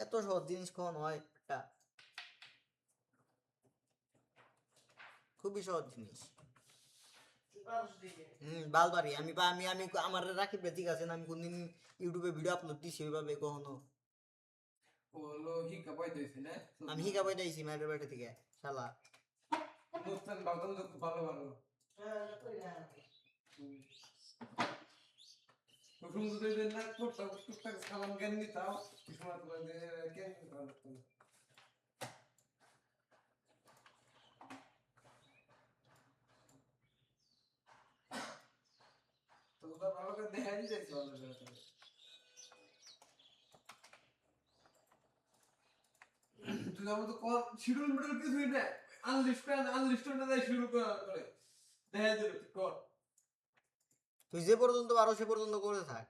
এত সহজ জিনিস কখন হয় একটা, খুবই সহজ জিনিস। বালবারি আমি আমি আমি আমার রাখি ঠিক আছে না, আমি কোনদিন ইউটিউবে ভিডিও আপলোড দিছি ওইভাবে কখনো? হলো হিকা পাইতেছি না আমি হিকা পাই দিয়েছি মায়ের বাড়ি থেকে শালা। মুস্তান বাদাম তো ভালো ভালো প্রথম দুটো দিন না করতাম টুকটাক সালাম জ্ঞান নিতাম সময় তোমাদের জ্ঞান নিতাম তো ওটা ভালো করে দেখা দিতেছি ভালো করে তুই আমার তো কল শিডিউল মিডল কিছুই না আনলিস্ট না দেয় শুরু করে দেখা দিল তুই কর তুই যে পর্যন্ত পারো সে পর্যন্ত করে থাক,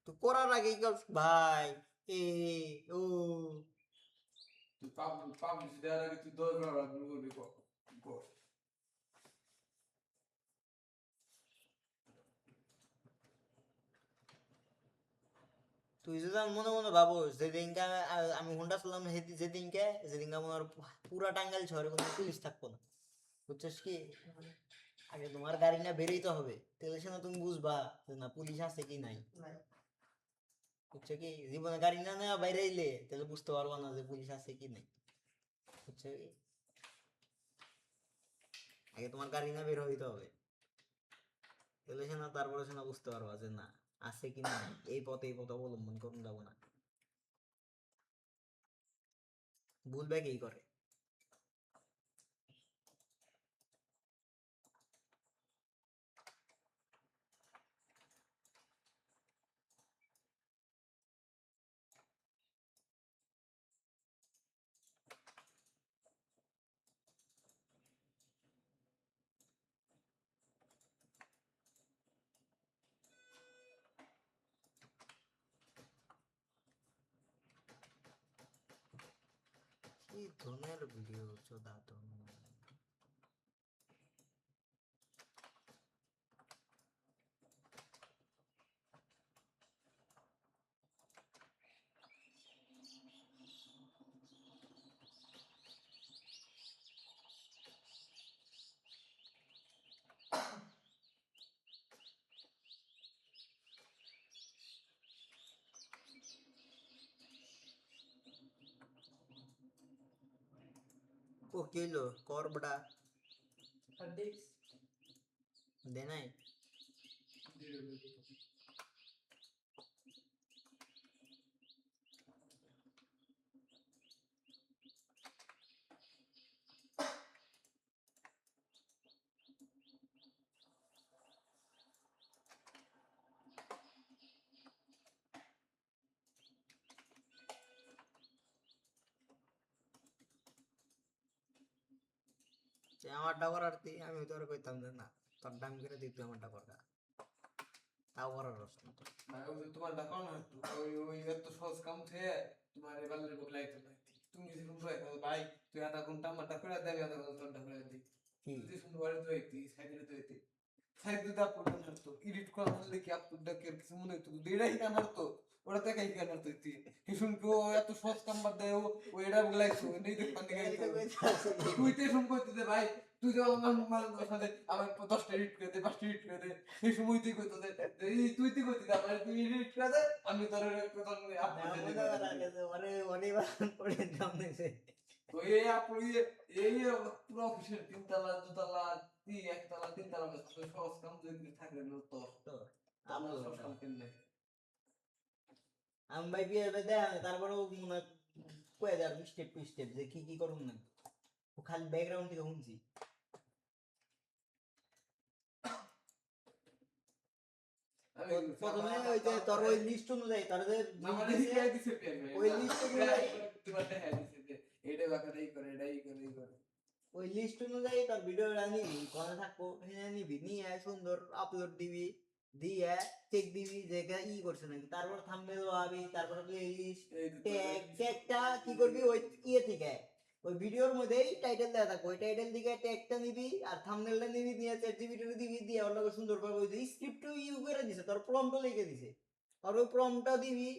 তুই করার আগেই ভাই এ ও তুই পাবলিশ দেওয়ার আগে তুই 10 বার করবি কর তুই যদি মনে মনে ভাবো যেদিনকে আমি হুন্ডা চলাম যেদিনকে আমার পুরা টাঙ্গাইল শহরে কোনো পুলিশ থাকবো না, বুঝছিস কি? আগে তোমার গাড়ি না বেরোইতে হবে, তাহলে সে না তুমি বুঝবা যে না পুলিশ আছে কি নাই। বুঝছো কি? জীবনে গাড়ি না নেওয়া বাইরে এলে তাহলে বুঝতে পারবা না যে পুলিশ আছে কি নাই। বুঝছো কি? আগে তোমার গাড়ি না বের হইতে হবে, তাহলে সে না তারপরে সে না বুঝতে পারবা যে না আছে কি নাই, এই পথে অবলম্বন করুন যাবো না। ভুল ব্যাগ এই করে। কি ধরনের ভিডিও চোদা তো। ও কি হইলো কর বড়া দে নাই। আমারটা করার তুই, আমি তোর কইতাম যে না তোর দাম করে দিতে আমারটা করগা, তাও করার রস না তো। তোমার দেখো না ওই এত সহজ কাম থেকে তোমার এবার বগলাইতে নাই তুমি যদি শুনবে ভাই তুই আধা ঘন্টা আমারটা করে দেবে আধা ঘন্টা তোরটা করে দিই তুই যদি শুনবে বাড়ি তো হইতি সাইডে তো হইতি সাইডে তো আপলোড না তো এডিট করা হলে কি আপলোডটা কি কিছু মনে হইতো দেড়াই কানার তো ওটা দেখাই কানার তো তুই কি শুনবি ও এত সহজ কাম বাদ দেয় ও এটা বগলাইছো নেই দেখ পান্তি গাইতো তুই তে শুন কইতে দে ভাই তুই তো আমার মোবাইল সাথে আমার 10টা এডিট করে দে 5টা এডিট করে দে এই সময় তুই কইতো দে তুই কইতি দে আমার তুই এডিট করে দে আমি তোর প্রথম আপলোড দিয়ে দেব মানে অনেকবার পড়ে দাম নিছে। তো এই আপলোড এই পুরো অফিসের 3 তলা 2 তলা একতলা 3 তলা সহজ কাম যদি থাকলে তো তো আমরা আপলোড সহজ দাও কাম কেন আমি ভাই বিয়ে দেয় তারপরেও মনে কয়ে দেয় স্টেপ টু স্টেপ যে কি কি করুন না, ও খালি ব্যাকগ্রাউন্ড থেকে শুনছি। প্রথমে ওই যে তোর ওই লিস্ট অনুযায়ী তোর যে আমার দিছে দিছে ওই লিস্ট অনুযায়ী, তোমার দেখা দিছে যে এটা বাকারে এই করে এটা এই করে এই করে ওই লিস্ট অনুযায়ী তোর ভিডিওটা নিবি, কোনে থাকবো সেটা নিবি, নিয়ে সুন্দর আপলোড দিবি, দিয়ে চেক দিবি যে এটা ই করছে নাকি, তারপর থাম্বনেল লাগাবি, তারপর প্লেলিস্ট ট্যাগটা কি করবি ওই ইয়ে থেকে ওই ভিডিওর মধ্যেই টাইটেল দেওয়া থাকবে, ওই টাইটেল দিকে ট্যাগটা নিবি আর থাম্বনেলটা নিবি, নিয়ে চ্যাটজিপিটি দিবি, দিয়ে ওর লগে সুন্দর করে ওই স্ক্রিপ্ট ইউ করে দিছে, তোর প্রম্পটও লিখে দিছে, আর ওই প্রম্পটটা দিবি